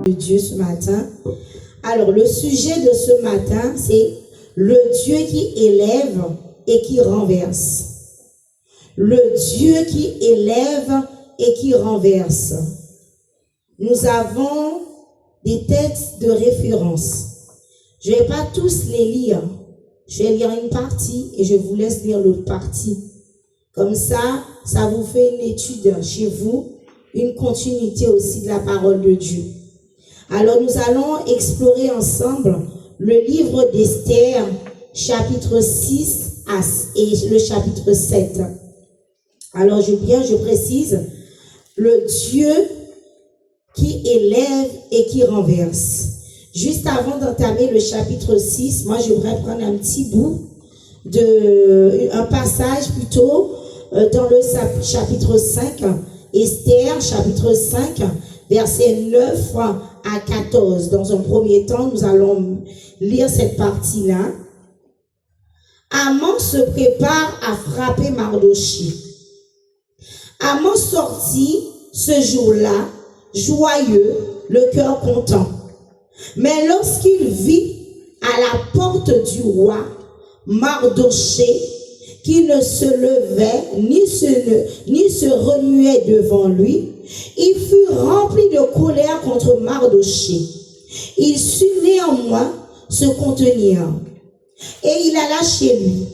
de Dieu ce matin. Alors, le sujet de ce matin, c'est le Dieu qui élève et qui renverse. Le Dieu qui élève et qui renverse. Nous avons des textes de référence. Je ne vais pas tous les lire. Je vais lire une partie et je vous laisse lire l'autre partie. Comme ça vous fait une étude chez vous, une continuité aussi de la parole de Dieu. Alors nous allons explorer ensemble le livre d'Esther, chapitre 6 et le chapitre 7. Alors je précise, le Dieu qui élève et qui renverse. Juste avant d'entamer le chapitre 6, moi j'aimerais prendre un petit bout un passage plutôt dans le chapitre 5, Esther, chapitre 5, versets 9 à 14. Dans un premier temps, nous allons lire cette partie-là. Haman se prépare à frapper Mardochée. Haman sortit ce jour-là, joyeux, le cœur content. Mais lorsqu'il vit à la porte du roi Mardochée, qui ne se levait ni se remuait devant lui, il fut rempli de colère contre Mardochée. Il sut néanmoins se contenir. Et il alla chez lui.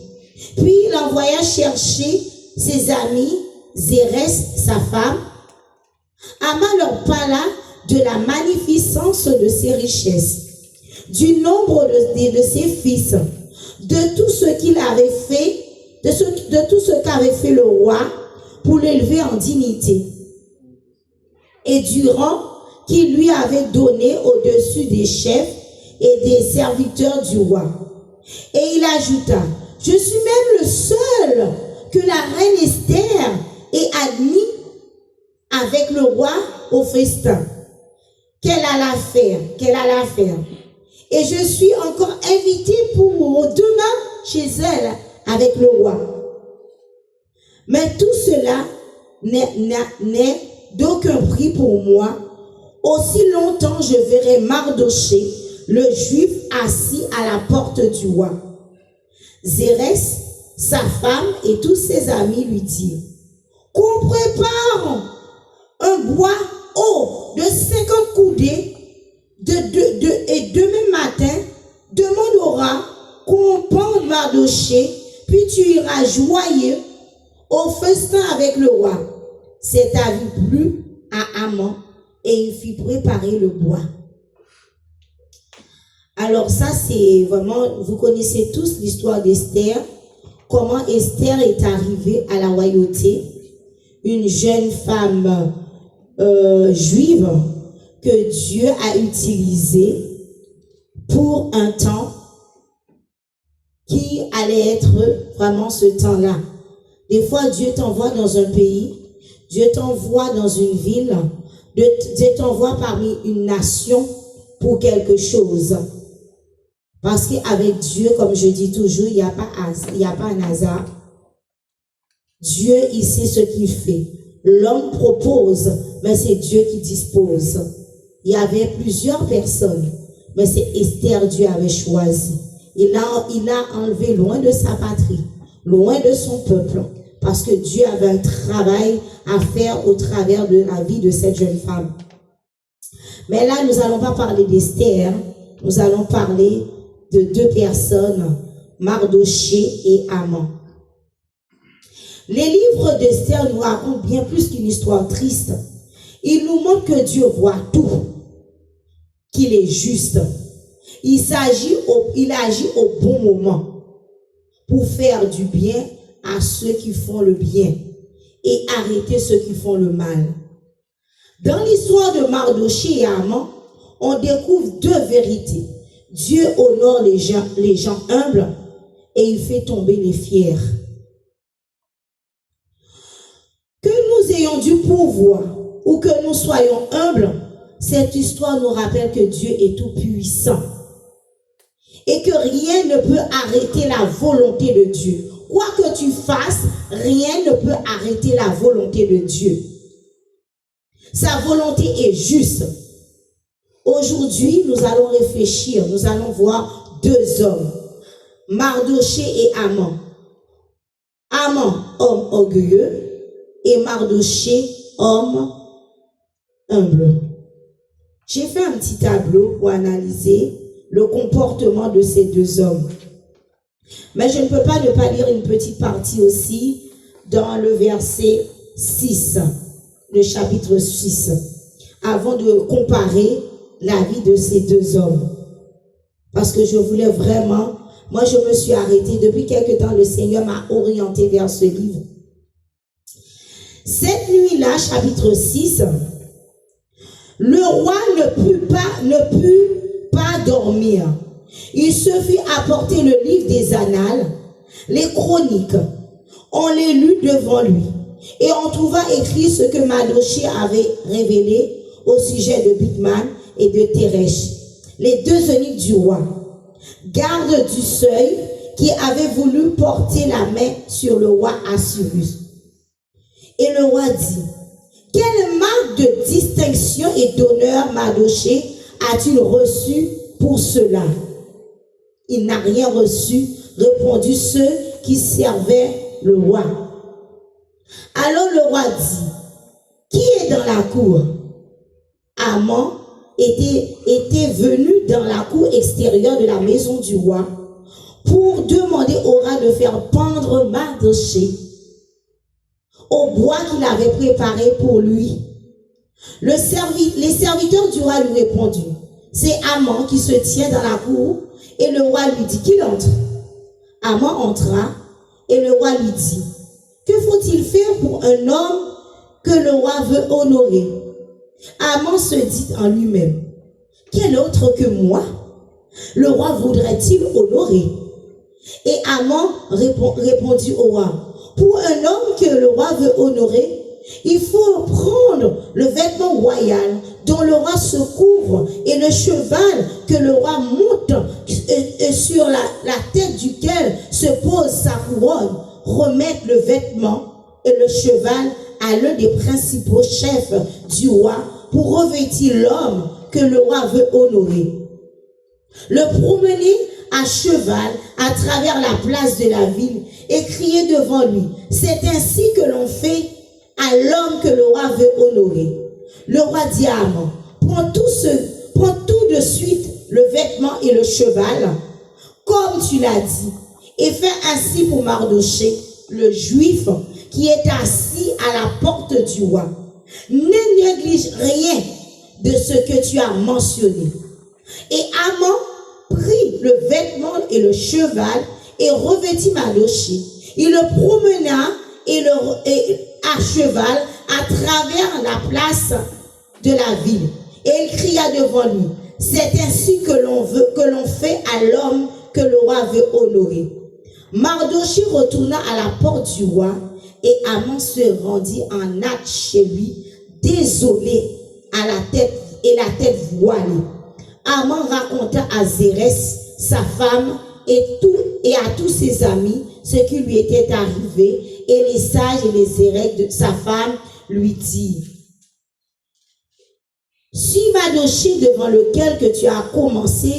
Puis il envoya chercher ses amis, Zérès, sa femme. Haman leur parla de la magnificence de ses richesses, du nombre de ses fils, de tout ce qu'il avait fait, de tout ce qu'avait fait le roi pour l'élever en dignité, et du rang qu'il lui avait donné au-dessus des chefs et des serviteurs du roi. Et il ajouta, je suis même le seul que la reine Esther ait admis avec le roi au festin qu'elle alla faire. Et je suis encore invité pour demain chez elle avec le roi. Mais tout cela n'est d'aucun prix pour moi. Aussi longtemps je verrai Mardochée, le juif, assis à la porte du roi. Zérès, sa femme et tous ses amis lui dirent, qu'on prépare un bois haut de 50 coudées et demain matin, demande au roi qu'on pende Mardochée, puis tu iras joyeux au festin avec le roi. Cet avis plut à Haman et il fit préparer le bois. Alors ça c'est vraiment, vous connaissez tous l'histoire d'Esther, comment Esther est arrivée à la royauté, une jeune femme juive que Dieu a utilisée pour un temps qui allait être vraiment ce temps-là. Des fois, Dieu t'envoie dans un pays, Dieu t'envoie dans une ville, Dieu t'envoie parmi une nation pour quelque chose. Parce qu'avec Dieu, comme je dis toujours, il n'y a pas un hasard. Dieu, il sait ce qu'il fait. L'homme propose, mais c'est Dieu qui dispose. Il y avait plusieurs personnes, mais c'est Esther Dieu avait choisi. Il l'a enlevé loin de sa patrie, loin de son peuple, parce que Dieu avait un travail à faire au travers de la vie de cette jeune femme. Mais là, nous n'allons pas parler d'Esther, nous allons parler de deux personnes, Mardochée et Haman. Les livres d'Esther nous racontent bien plus qu'une histoire triste. Il nous montre que Dieu voit tout, qu'il est juste. Il agit au bon moment pour faire du bien à ceux qui font le bien et arrêter ceux qui font le mal. Dans l'histoire de Mardochée et Haman, on découvre deux vérités. Dieu honore les gens humbles et il fait tomber les fiers. Que nous ayons du pouvoir ou que nous soyons humbles, cette histoire nous rappelle que Dieu est tout puissant et que rien ne peut arrêter la volonté de Dieu. Quoi que tu fasses, rien ne peut arrêter la volonté de Dieu. Sa volonté est juste. Aujourd'hui, nous allons réfléchir, nous allons voir deux hommes, Mardoché et Haman. Haman, homme orgueilleux, et Mardoché, homme humble. J'ai fait un petit tableau pour analyser le comportement de ces deux hommes. Mais je ne peux pas ne pas lire une petite partie aussi dans le verset 6, le chapitre 6, avant de comparer la vie de ces deux hommes. Parce que je voulais vraiment, moi je me suis arrêtée, depuis quelque temps le Seigneur m'a orientée vers ce livre. Cette nuit-là, chapitre 6, le roi ne put pas dormir. Il se fit apporter le livre des annales, les chroniques. On les lut devant lui. Et on trouva écrit ce que Mardoché avait révélé au sujet de Bigman et de Teresh, les deux eunuques du roi, gardes du seuil, qui avaient voulu porter la main sur le roi Assuérus. Et le roi dit, quelle marque de distinction et d'honneur Mardoché a-t-il reçu pour cela? Il n'a rien reçu, répondit ceux qui servaient le roi. Alors le roi dit, qui est dans la cour? Haman était venu dans la cour extérieure de la maison du roi pour demander au roi de faire pendre Mardoché au bois qu'il avait préparé pour lui. Les serviteurs du roi lui répondirent, c'est Haman qui se tient dans la cour. Et le roi lui dit qu'il entre. Haman entra et le roi lui dit, que faut-il faire pour un homme que le roi veut honorer? Haman se dit en lui-même, quel autre que moi le roi voudrait-il honorer? Et Haman répondit au roi, pour un homme que le roi veut honorer, il faut prendre le vêtement royal dont le roi se couvre et le cheval que le roi monte sur la tête duquel se pose sa couronne, remettre le vêtement et le cheval à l'un des principaux chefs du roi pour revêtir l'homme que le roi veut honorer. Le promener à cheval à travers la place de la ville et crier devant lui. C'est ainsi que l'on fait à l'homme que le roi veut honorer. Le roi dit à Haman, prends tout de suite le vêtement et le cheval, comme tu l'as dit, et fais ainsi pour Mardoché, le juif, qui est assis à la porte du roi. Ne néglige rien de ce que tu as mentionné. Et Haman prit le vêtement et le cheval et revêtit Mardoché. Il le promena à cheval à travers la place de la ville. Et il cria devant lui, c'est ainsi que l'on fait à l'homme que le roi veut honorer. Mardoché retourna à la porte du roi et Haman se rendit en hâte chez lui, désolé, la tête voilée. Haman raconta à Zérès, sa femme, et à tous ses amis ce qui lui était arrivé, et les sages et les zérèques de sa femme lui dirent, si Mardoché devant lequel que tu as commencé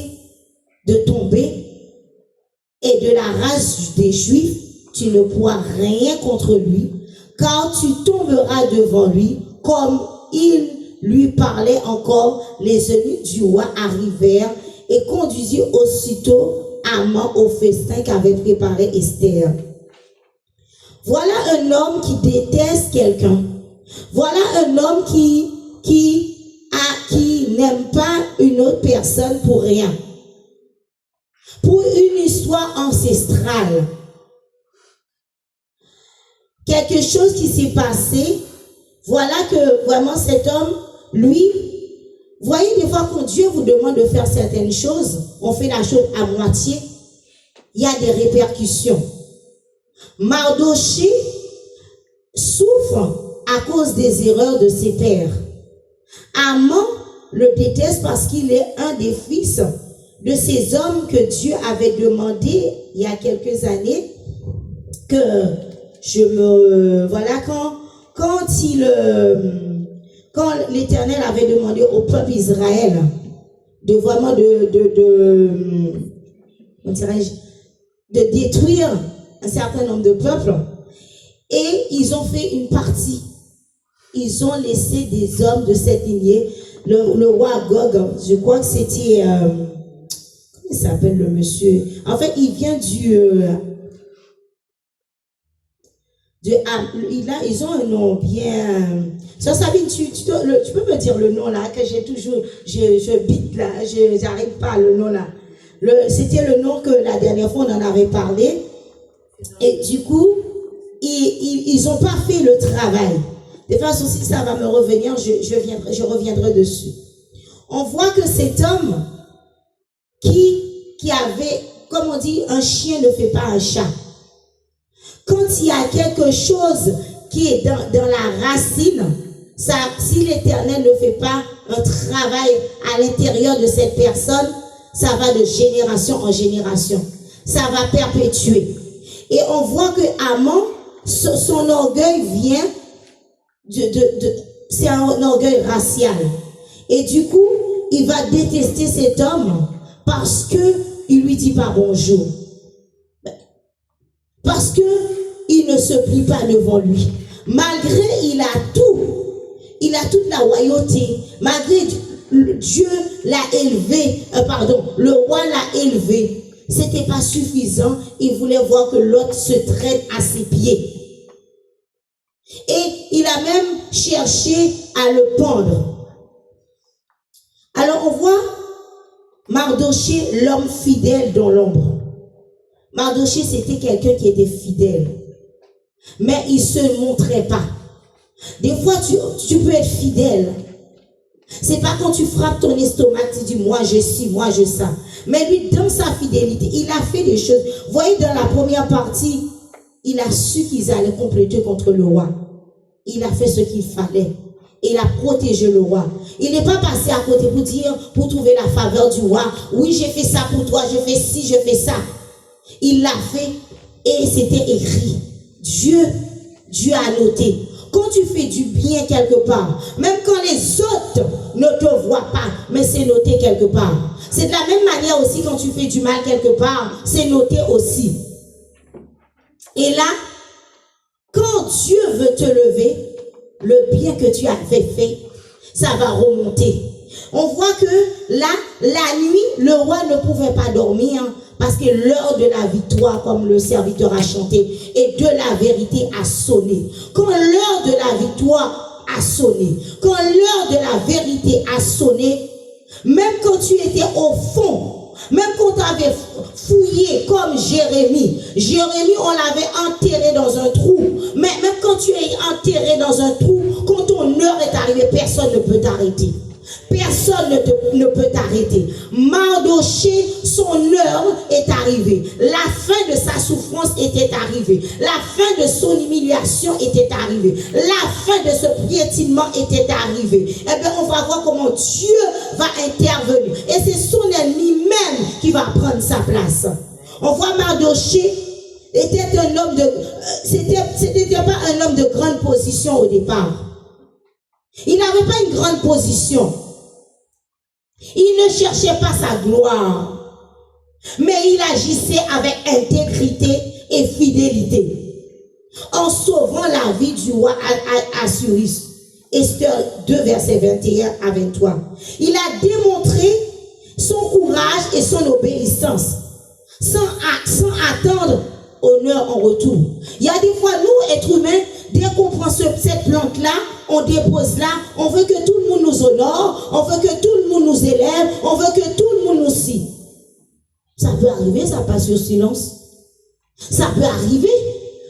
de tomber est de la race des Juifs, tu ne pourras rien contre lui, car tu tomberas devant lui comme il lui parlait encore. Les eunuques du roi arrivèrent et conduisirent aussitôt Haman au festin qu'avait préparé Esther. Voilà un homme qui déteste quelqu'un. Voilà un homme qui n'aime pas une autre personne pour rien. Pour une histoire ancestrale. Quelque chose qui s'est passé. Voilà que vraiment cet homme, lui, voyez des fois quand Dieu vous demande de faire certaines choses, on fait la chose à moitié, il y a des répercussions. Mardoché souffre à cause des erreurs de ses pères. Haman le déteste parce qu'il est un des fils de ces hommes que Dieu avait demandé il y a quelques années que quand l'Éternel avait demandé au peuple Israël vraiment comment dirais-je, de détruire un certain nombre de peuples. Et ils ont fait une partie. Ils ont laissé des hommes de cette lignée. Le roi Gog, je crois que c'était... comment il s'appelle le monsieur? En fait, il vient ils ont un nom bien... Ça, Sabine, tu peux me dire le nom là, que j'ai toujours... Je bite là, j'arrive pas le nom là. C'était le nom que la dernière fois on en avait parlé. Et du coup, ils n'ont pas fait le travail. De toute façon, si ça va me revenir, je reviendrai dessus. On voit que cet homme qui avait, comme on dit, un chien ne fait pas un chat. Quand il y a quelque chose qui est dans la racine, si l'Éternel ne fait pas un travail à l'intérieur de cette personne, ça va de génération en génération. Ça va perpétuer. Et on voit que Haman, son orgueil vient c'est un orgueil racial. Et du coup, il va détester cet homme parce que il lui dit pas bonjour. Parce que il ne se plie pas devant lui. Malgré il a toute la royauté. Malgré Dieu l'a élevé, le roi l'a élevé. C'était pas suffisant. Il voulait voir que l'autre se traîne à ses pieds. Et il a même cherché à le pendre. Alors on voit Mardochée, l'homme fidèle dans l'ombre. Mardochée, c'était quelqu'un qui était fidèle. Mais il ne se montrait pas. Des fois, tu peux être fidèle. C'est pas quand tu frappes ton estomac, tu dis moi je suis, moi je ça. Mais lui, dans sa fidélité, il a fait des choses. Vous voyez, dans la première partie, il a su qu'ils allaient compléter contre le roi. Il a fait ce qu'il fallait. Il a protégé le roi. Il n'est pas passé à côté pour trouver la faveur du roi. Oui, j'ai fait ça pour toi, je fais ci, je fais ça. Il l'a fait et c'était écrit. Dieu a noté. Quand tu fais du bien quelque part, même quand les autres ne te voient pas, mais c'est noté quelque part. C'est de la même manière aussi quand tu fais du mal quelque part, c'est noté aussi. Et là, quand Dieu veut te lever, le bien que tu avais fait, ça va remonter. On voit que là, la nuit, le roi ne pouvait pas dormir parce que l'heure de la victoire, comme le serviteur a chanté, et de la vérité a sonné. Quand l'heure de la victoire a sonné, quand l'heure de la vérité a sonné, même quand tu étais au fond, même quand tu avais fouillé comme Jérémie, on l'avait enterré dans un trou, mais même quand tu es enterré dans un trou, quand ton heure est arrivée, personne ne peut t'arrêter. Personne ne peut t'arrêter. Mardochée, son heure est arrivée. La fin de sa souffrance était arrivée. La fin de son humiliation était arrivée. La fin de ce piétinement était arrivée. Eh bien, on va voir comment Dieu va intervenir. Et c'est son ennemi même qui va prendre sa place. On voit Mardochée était un homme c'était pas un homme de grande position au départ. Il n'avait pas une grande position. Il ne cherchait pas sa gloire. Mais il agissait avec intégrité et fidélité. En sauvant la vie du roi Assuérus. Esther 2, versets 21 à 23. Il a démontré son courage et son obéissance. Sans attendre honneur en retour. Il y a des fois, nous, êtres humains, dès qu'on prend cette plante-là, on dépose là, on veut que tout le monde nous honore, on veut que tout le monde nous élève, on veut que tout le monde nous scie. Ça peut arriver, ça passe sur silence. Ça peut arriver,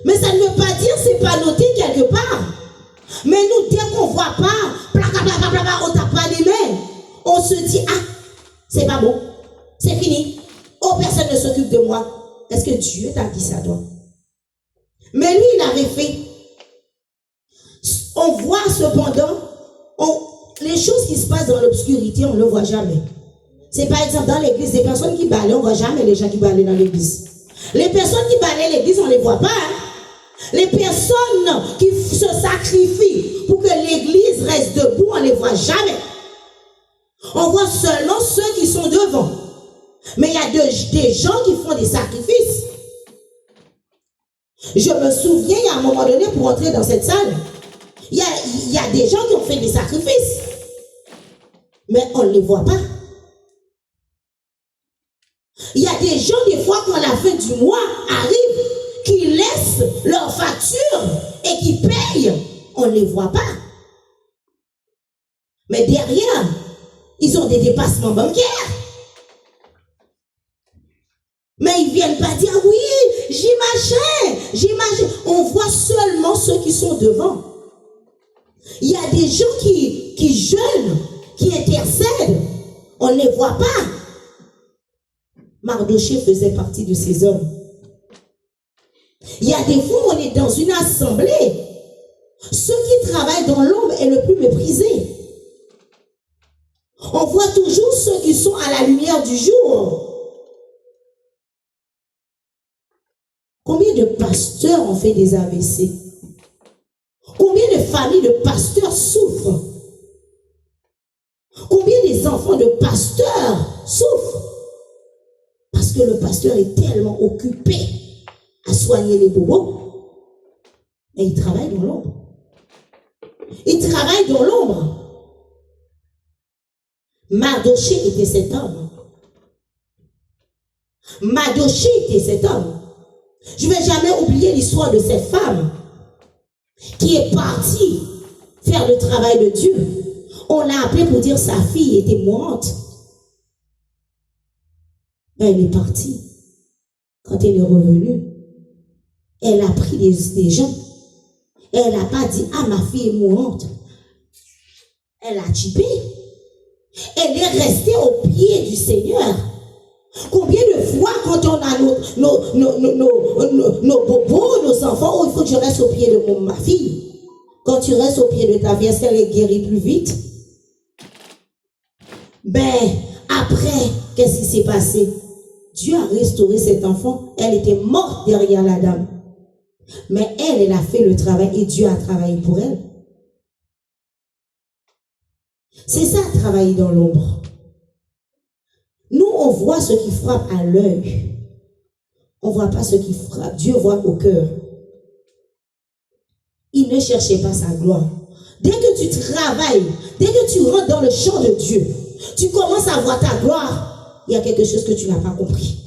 mais ça ne veut pas dire c'est pas noté quelque part. Mais nous, dès qu'on voit pas, on tape pas les mains, on se dit, ah, c'est pas bon, c'est fini. Oh, personne ne s'occupe de moi. Est-ce que Dieu t'a dit ça, toi? Mais lui, il avait fait. On voit cependant, les choses qui se passent dans l'obscurité, on ne le voit jamais. C'est par exemple dans l'église, des personnes qui balaient, on ne voit jamais les gens qui balaient dans l'église. Les personnes qui balaient l'église, on ne les voit pas. Hein? Les personnes qui se sacrifient pour que l'église reste debout, on ne les voit jamais. On voit seulement ceux qui sont devant. Mais il y a des gens qui font des sacrifices. Je me souviens, il y a un moment donné, pour entrer dans cette salle, il y a des gens qui ont fait des sacrifices. Mais on ne les voit pas. Il y a des gens, des fois, quand la fin du mois arrive, qui laissent leur facture et qui payent. On ne les voit pas. Mais derrière, ils ont des dépassements bancaires. Mais ils ne viennent pas dire, oui, j'imagine. On voit seulement ceux qui sont devant. Il y a des gens qui jeûnent, qui intercèdent. On ne les voit pas. Mardochée faisait partie de ces hommes. Il y a des fois où on est dans une assemblée. Ceux qui travaillent dans l'ombre est le plus méprisé. On voit toujours ceux qui sont à la lumière du jour. Combien de pasteurs ont fait des AVC? Combien de familles de pasteurs souffrent? Combien des enfants de pasteurs souffrent? Parce que le pasteur est tellement occupé à soigner les bourreaux. Et il travaille dans l'ombre. Il travaille dans l'ombre. Mardochée était cet homme. Mardochée était cet homme. Je ne vais jamais oublier l'histoire de cette femme qui est partie faire le travail de Dieu. On l'a appelée pour dire que sa fille était mourante. Elle est partie. Quand elle est revenue, elle a pris des gens. Elle n'a pas dit, ah, ma fille est mourante. Elle a typé. Elle est restée au pied du Seigneur. Combien de fois, quand on a nos bobos, nos enfants, oh, il faut que je reste au pied de ma fille. Quand tu restes au pied de ta fille, est-ce qu'elle est guérie plus vite? Ben, après, qu'est-ce qui s'est passé? Dieu a restauré cet enfant. Elle était morte derrière la dame. Mais elle a fait le travail et Dieu a travaillé pour elle. C'est ça, travailler dans l'ombre. Nous, on voit ce qui frappe à l'œil. On ne voit pas ce qui frappe. Dieu voit au cœur. Il ne cherchait pas sa gloire. Dès que tu travailles, dès que tu rentres dans le champ de Dieu, tu commences à voir ta gloire, il y a quelque chose que tu n'as pas compris.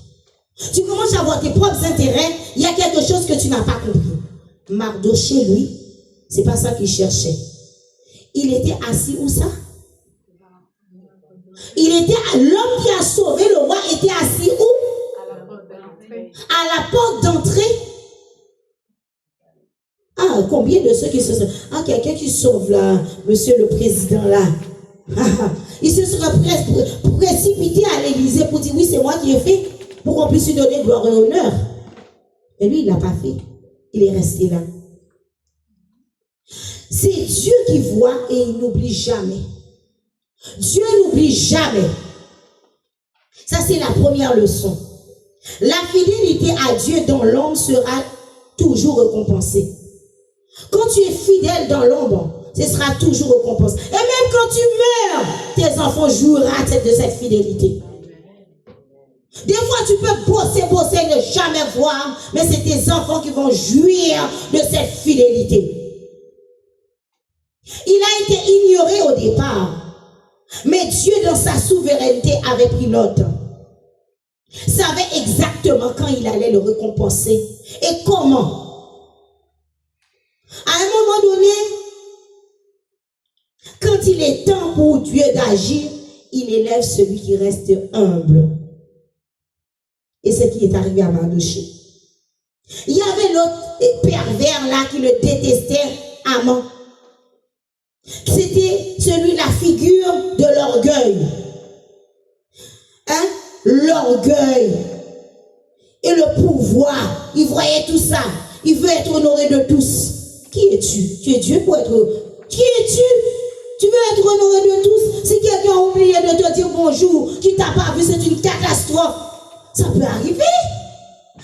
Tu commences à voir tes propres intérêts, il y a quelque chose que tu n'as pas compris. Mardochée, lui, c'est pas ça qu'il cherchait. Il était assis où ça? L'homme qui a sauvé le roi était assis où? À la porte d'entrée. Ah, combien de ceux qui se sont... Ah, quelqu'un qui sauve là, monsieur le président là. Il se serait précipité à l'Élysée pour dire, oui, c'est moi qui ai fait, pour qu'on puisse lui donner gloire et honneur. Et lui, il ne l'a pas fait. Il est resté là. C'est Dieu qui voit et il n'oublie jamais. Dieu n'oublie jamais. Ça, c'est la première leçon. La fidélité à Dieu dans l'ombre sera toujours récompensée. Quand tu es fidèle dans l'ombre, ce sera toujours récompensé. Et même quand tu meurs, tes enfants joueront de cette fidélité. Des fois, tu peux bosser, ne jamais voir, mais c'est tes enfants qui vont jouir de cette fidélité. Il a été ignoré au départ. Mais Dieu, dans sa souveraineté, avait pris note. Savait exactement quand il allait le récompenser et comment. À un moment donné, quand il est temps pour Dieu d'agir, il élève celui qui reste humble. Et c'est ce qui est arrivé à Mardochée. Il y avait l'autre pervers là qui le détestait, Haman. C'était celui, la figure de l'orgueil. Hein? L'orgueil. Et le pouvoir. Il voyait tout ça. Il veut être honoré de tous. Qui es-tu? Tu es Dieu pour être... Qui es-tu? Tu veux être honoré de tous? Si quelqu'un a oublié de te dire bonjour, qui t'a pas vu, c'est une catastrophe. Ça peut arriver.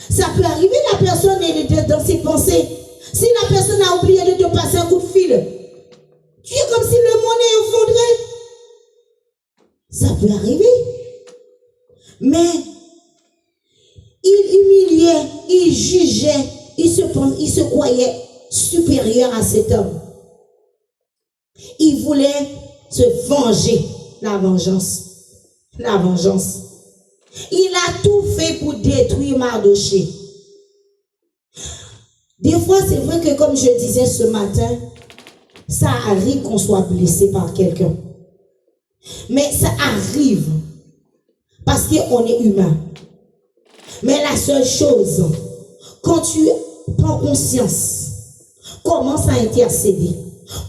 Ça peut arriver, la personne est dans ses pensées. Si la personne a oublié de te passer un coup de fil, tu es comme si le monde est effondré. Ça peut arriver. Mais il humiliait, il jugeait, il se croyait supérieur à cet homme. Il voulait se venger. La vengeance. La vengeance. Il a tout fait pour détruire Mardochée. Des fois, c'est vrai que comme je disais ce matin, ça arrive qu'on soit blessé par quelqu'un. Mais ça arrive parce qu'on est humain. Mais la seule chose, quand tu prends conscience, commence à intercéder,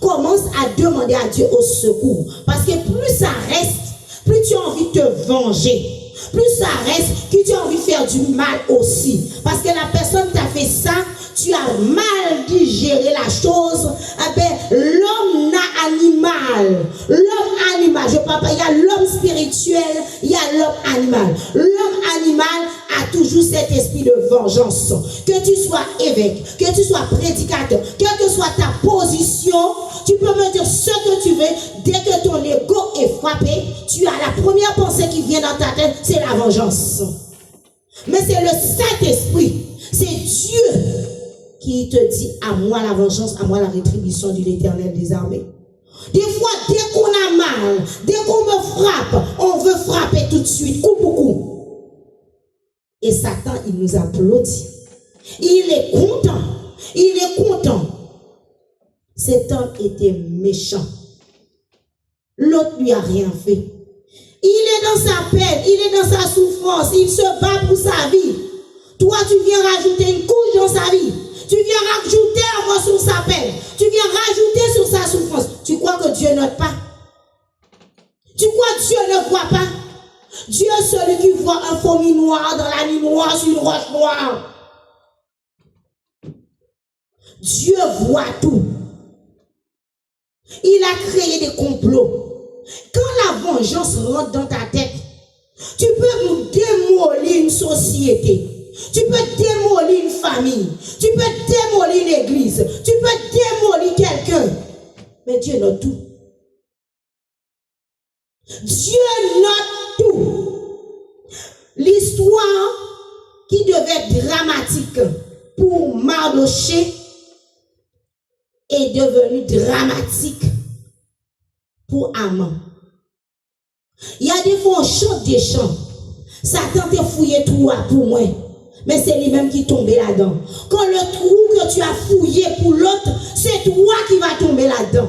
commence à demander à Dieu au secours. Parce que plus ça reste, plus tu as envie de te venger. Plus ça reste, que tu as envie de faire du mal aussi. Parce que la personne t'a fait ça, tu as mal digéré la chose. Eh bien, l'homme animal, je parle pas, il y a l'homme spirituel, il y a l'homme animal. L'homme animal a toujours cet esprit de vengeance. Que tu sois évêque, que tu sois prédicateur, quelle que soit ta position, tu peux me dire ce que tu veux. Dès que ton ego est frappé, tu as la première pensée qui vient dans ta tête, c'est la vengeance. Mais c'est le Saint-Esprit, c'est Dieu qui te dit à moi la vengeance, à moi la rétribution de l'Éternel des armées. Des fois, dès qu'on a mal, dès qu'on me frappe, on veut frapper tout de suite, coup pour coup. Et Satan, il nous applaudit. Il est content. Il est content. Cet homme était méchant. L'autre lui a rien fait. Il est dans sa peine, il est dans sa souffrance, il se bat pour sa vie. Toi, tu viens rajouter une couche dans sa vie. Tu viens rajouter encore sur sa peine. Tu viens rajouter sur sa souffrance. Tu crois que Dieu note pas? Tu crois que Dieu ne voit pas? Dieu est celui qui voit un fourmi noir dans la nuit noire sur une roche noire. Dieu voit tout. Il a créé des complots. Quand la vengeance rentre dans ta tête, tu peux démolir une société. Tu peux démolir une famille. Tu peux démolir une église. Tu peux démolir quelqu'un. Mais Dieu note tout. Dieu note tout. L'histoire qui devait être dramatique pour Mardochée est devenue dramatique pour Haman. Il y a des fois on chante des chants. Satan t'a fouillé tout pour moi. Mais c'est lui-même qui tombe là-dedans. Quand le trou que tu as fouillé pour l'autre, c'est toi qui vas tomber là-dedans.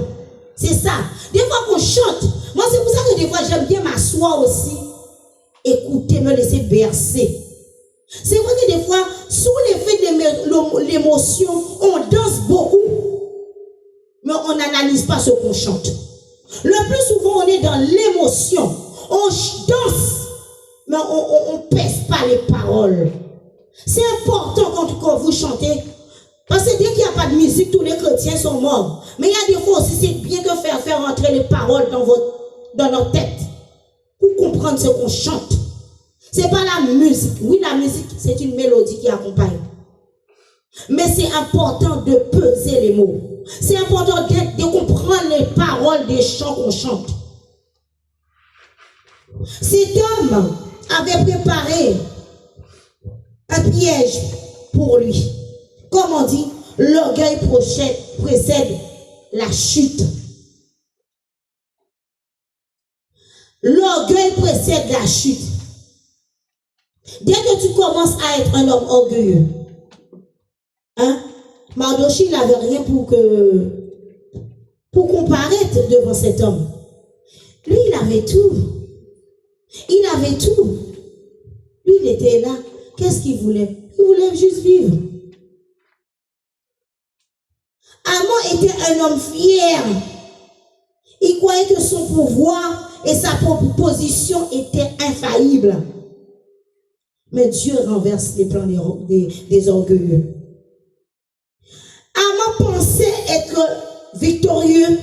C'est ça. Des fois qu'on chante, moi c'est pour ça que des fois j'aime bien m'asseoir aussi, écouter, me laisser bercer. C'est vrai que des fois, sous l'effet de l'émotion, on danse beaucoup, mais on n'analyse pas ce qu'on chante. Le plus souvent, on est dans l'émotion, on danse, mais on ne pèse pas les paroles. C'est important quand vous chantez, parce que dès qu'il n'y a pas de musique, tous les chrétiens sont morts. Mais il y a des fois aussi, c'est bien de faire rentrer les paroles dans notre tête, pour comprendre ce qu'on chante. Ce n'est pas la musique. Oui, la musique, c'est une mélodie qui accompagne. Mais c'est important de peser les mots. C'est important de comprendre les paroles des chants qu'on chante. Cet homme avait préparé un piège pour lui. Comme on dit, l'orgueil précède la chute. L'orgueil précède la chute. Dès que tu commences à être un homme orgueilleux, Mardochée n'avait rien pour comparaître devant cet homme. Lui, il avait tout. Il avait tout. Lui, il était là. Qu'est-ce qu'il voulait? Il voulait juste vivre. Haman était un homme fier. Il croyait que son pouvoir et sa position étaient infaillibles. Mais Dieu renverse les plans des orgueilleux. Haman pensait être victorieux.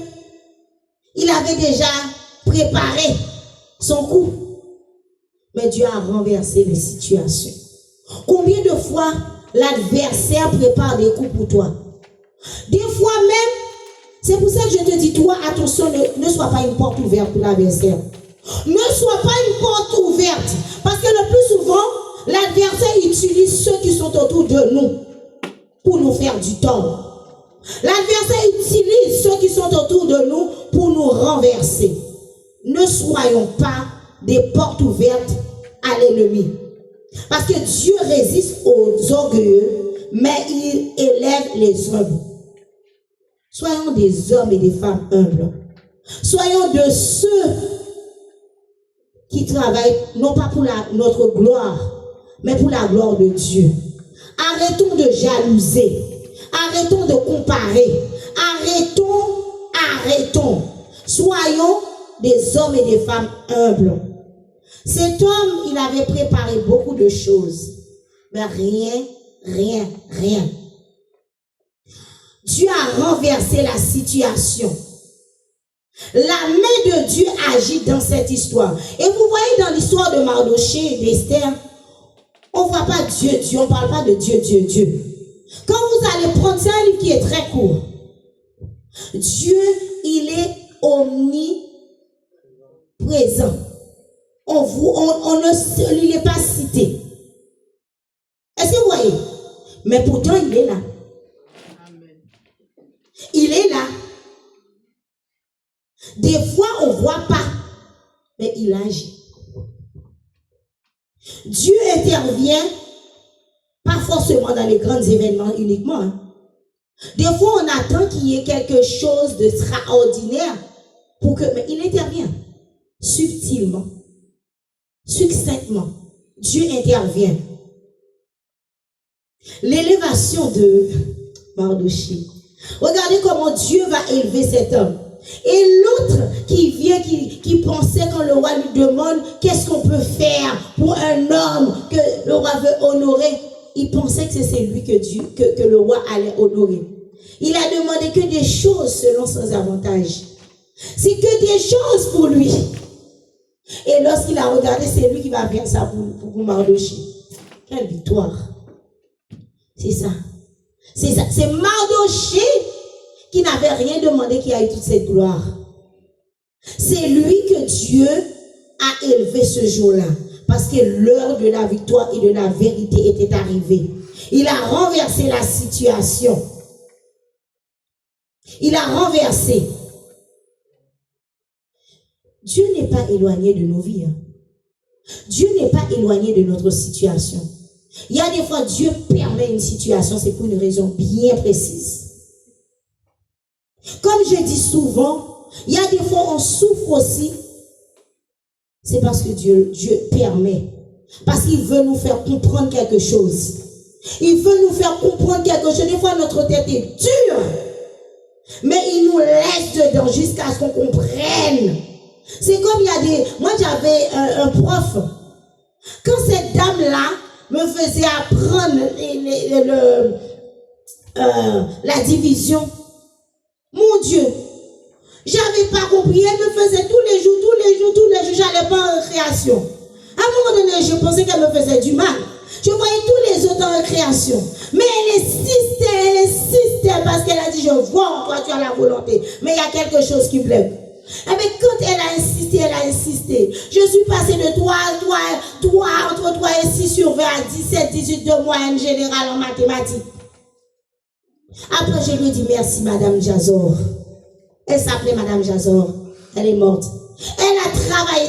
Il avait déjà préparé son coup. Mais Dieu a renversé les situations. Combien de fois l'adversaire prépare des coups pour toi? Des fois même, c'est pour ça que je te dis, toi, attention, ne sois pas une porte ouverte pour l'adversaire. Ne sois pas une porte ouverte. Parce que le plus souvent, l'adversaire utilise ceux qui sont autour de nous pour nous faire du tort. L'adversaire utilise ceux qui sont autour de nous pour nous renverser. Ne soyons pas des portes ouvertes à l'ennemi. Parce que Dieu résiste aux orgueilleux, mais il élève les humbles. Soyons des hommes et des femmes humbles. Soyons de ceux qui travaillent non pas pour notre gloire, mais pour la gloire de Dieu. Arrêtons de jalouser. Arrêtons de comparer. Arrêtons. Soyons des hommes et des femmes humbles. Cet homme, il avait préparé beaucoup de choses, mais rien. Dieu a renversé la situation. La main de Dieu agit dans cette histoire. Et vous voyez dans l'histoire de Mardochée et d'Esther, on ne voit pas Dieu, on ne parle pas de Dieu. Quand vous allez prendre, c'est un livre qui est très court. Dieu, il est omniprésent. Il n'est pas cité. Est-ce que vous voyez? Mais pourtant, il est là. Il est là. Des fois, on ne voit pas, mais il agit. Dieu intervient, pas forcément dans les grands événements uniquement. Hein. Des fois, on attend qu'il y ait quelque chose d'extraordinaire mais il intervient subtilement, succinctement. Dieu intervient. L'élévation de Mardochée. Regardez comment Dieu va élever cet homme. Et l'autre qui vient, qui pensait quand le roi lui demande qu'est-ce qu'on peut faire pour un homme que le roi veut honorer, il pensait que c'est lui que le roi allait honorer. Il a demandé que des choses selon son avantage. C'est que des choses pour lui. Et lorsqu'il a regardé, c'est lui qui va faire ça pour Mardochée. Quelle victoire! C'est ça. C'est ça. C'est Mardochée qui n'avait rien demandé, qui a eu toute cette gloire. C'est lui que Dieu a élevé ce jour-là. Parce que l'heure de la victoire et de la vérité était arrivée. Il a renversé la situation. Il a renversé. Dieu n'est pas éloigné de nos vies. Hein. Dieu n'est pas éloigné de notre situation. Il y a des fois, Dieu permet une situation, c'est pour une raison bien précise. Comme je dis souvent, il y a des fois, on souffre aussi. C'est parce que Dieu permet. Parce qu'il veut nous faire comprendre quelque chose. Il veut nous faire comprendre quelque chose. Des fois, notre tête est dure. Mais il nous laisse dedans jusqu'à ce qu'on comprenne. C'est comme il y a des... Moi, j'avais un prof. Quand cette dame-là me faisait apprendre la division, mon Dieu, j'avais pas compris. Elle me faisait tous les jours, j'allais pas en récréation. À un moment donné, je pensais qu'elle me faisait du mal. Je voyais tous les autres en récréation. Mais elle insistait parce qu'elle a dit, je vois en toi, tu as la volonté. Mais il y a quelque chose qui bloque. Et bien, quand elle a insisté. Je suis passée de entre 3 et 6 sur 20 à 17, 18 de moyenne générale en mathématiques. Après, je lui ai dit, merci, Madame Jazor. Elle s'appelait Madame Jazor. Elle est morte. Elle a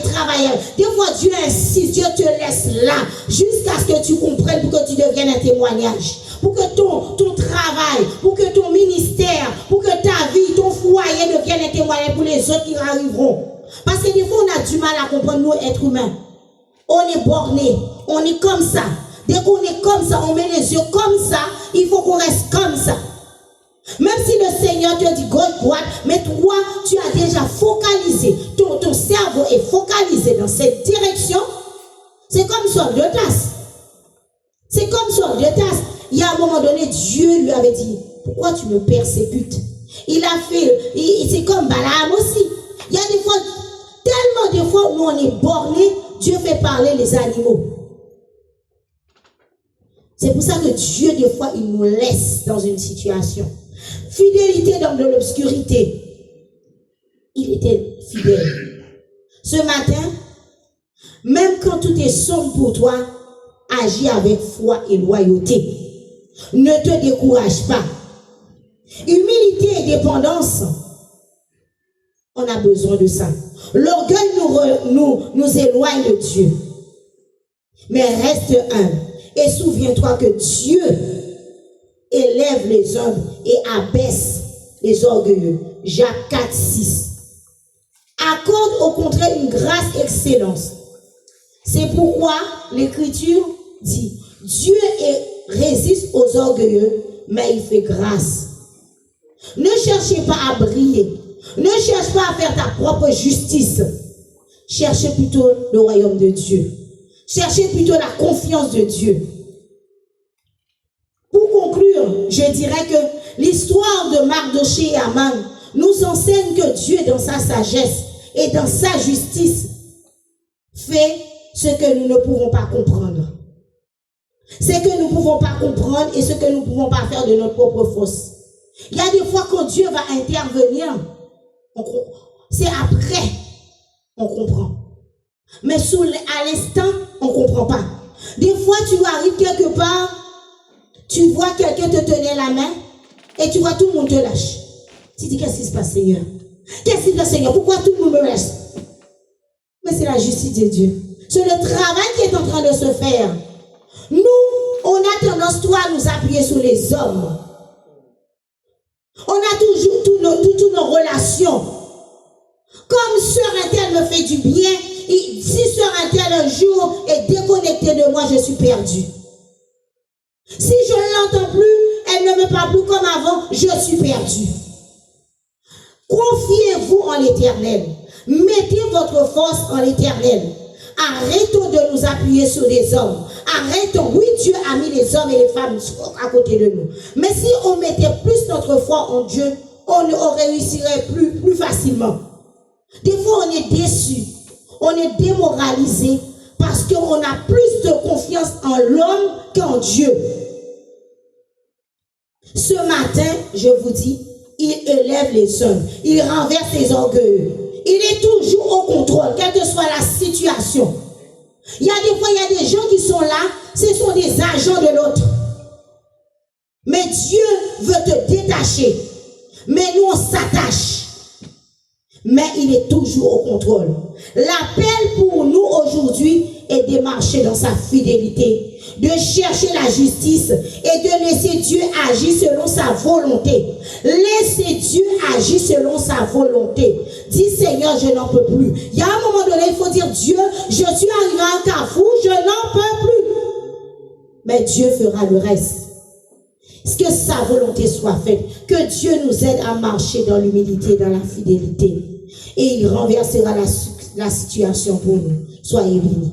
travaillé. Des fois, Dieu insiste, Dieu te laisse là, jusqu'à ce que tu comprennes, pour que tu deviennes un témoignage. Pour que ton travail, pour que ton ministère, pour que ta vie, ton foyer devienne un témoignage pour les autres qui arriveront. Parce que des fois, on a du mal à comprendre, nous, êtres humains. On est bornés, on est comme ça. Dès qu'on est comme ça, on met les yeux comme ça, il faut qu'on reste comme ça. Même si le Seigneur te dit gauche, droite, mais toi, tu as déjà focalisé. Ton cerveau est focalisé dans cette direction. C'est comme sorte de tasse. C'est comme sorte de tasse. Il y a un moment donné, Dieu lui avait dit, pourquoi tu me persécutes? Il a fait, c'est comme Balaam aussi. Il y a des fois, tellement de fois où on est borné, Dieu fait parler les animaux. C'est pour ça que Dieu, des fois, il nous laisse dans une situation. Fidélité dans de l'obscurité. Il était fidèle. Ce matin, même quand tout est sombre pour toi, agis avec foi et loyauté. Ne te décourage pas. Humilité et dépendance, on a besoin de ça. L'orgueil nous éloigne de Dieu. Mais reste humble et souviens-toi que Dieu élève les hommes et abaisse les orgueilleux. Jacques 4, 6. Accorde au contraire une grâce excellence. C'est pourquoi l'Écriture dit, Dieu résiste aux orgueilleux, mais il fait grâce. Ne cherchez pas à briller. Ne cherche pas à faire ta propre justice. Cherchez plutôt le royaume de Dieu. Cherchez plutôt la confiance de Dieu. Pour conclure, je dirais que l'histoire de Mardochée et Aman nous enseigne que Dieu, dans sa sagesse et dans sa justice, fait ce que nous ne pouvons pas comprendre. Ce que nous ne pouvons pas comprendre et ce que nous ne pouvons pas faire de notre propre force. Il y a des fois quand Dieu va intervenir, c'est après on comprend. Mais à l'instant, on ne comprend pas. Des fois, tu arrives quelque part, tu vois quelqu'un te tenir la main et tu vois tout le monde te lâche. Tu dis, qu'est-ce qui se passe, Seigneur? Qu'est-ce qui se passe, Seigneur? Pourquoi tout le monde me laisse? Mais c'est la justice de Dieu. C'est le travail qui est en train de se faire. Nous, on a tendance, toi, à nous appuyer sur les hommes. On a toujours toutes nos relations. Comme sœur Intel me fait du bien, et si sœur Intel un jour est déconnectée de moi, je suis perdue. Si je ne l'entends plus, elle ne me parle plus comme avant, je suis perdue. Confiez-vous en l'Éternel. Mettez votre force en l'Éternel. Arrêtons de nous appuyer sur les hommes. Arrêtons. Oui, Dieu a mis les hommes et les femmes à côté de nous. Mais si on mettait plus notre foi en Dieu, on réussirait plus facilement. Des fois, on est déçu. On est démoralisé parce qu'on a plus de confiance en l'homme qu'en Dieu. Ce matin, je vous dis, il élève les hommes. Il renverse les orgueilleux. Il est toujours au contrôle, quelle que soit la situation. Il y a des fois, il y a des gens qui sont là, ce sont des agents de l'autre. Mais Dieu veut te détacher. Mais nous, on s'attache. Mais il est toujours au contrôle. L'appel pour nous aujourd'hui est de marcher dans sa fidélité, de chercher la justice et de laisser Dieu agir selon sa volonté. Laissez Dieu agir selon sa volonté. Dis Seigneur, je n'en peux plus. Il y a un moment donné, il faut dire Dieu, je suis arrivé à un carrefour, je n'en peux plus. Mais Dieu fera le reste. Que sa volonté soit faite. Que Dieu nous aide à marcher dans l'humilité, dans la fidélité. Et il renversera la situation pour nous. Soyez bénis.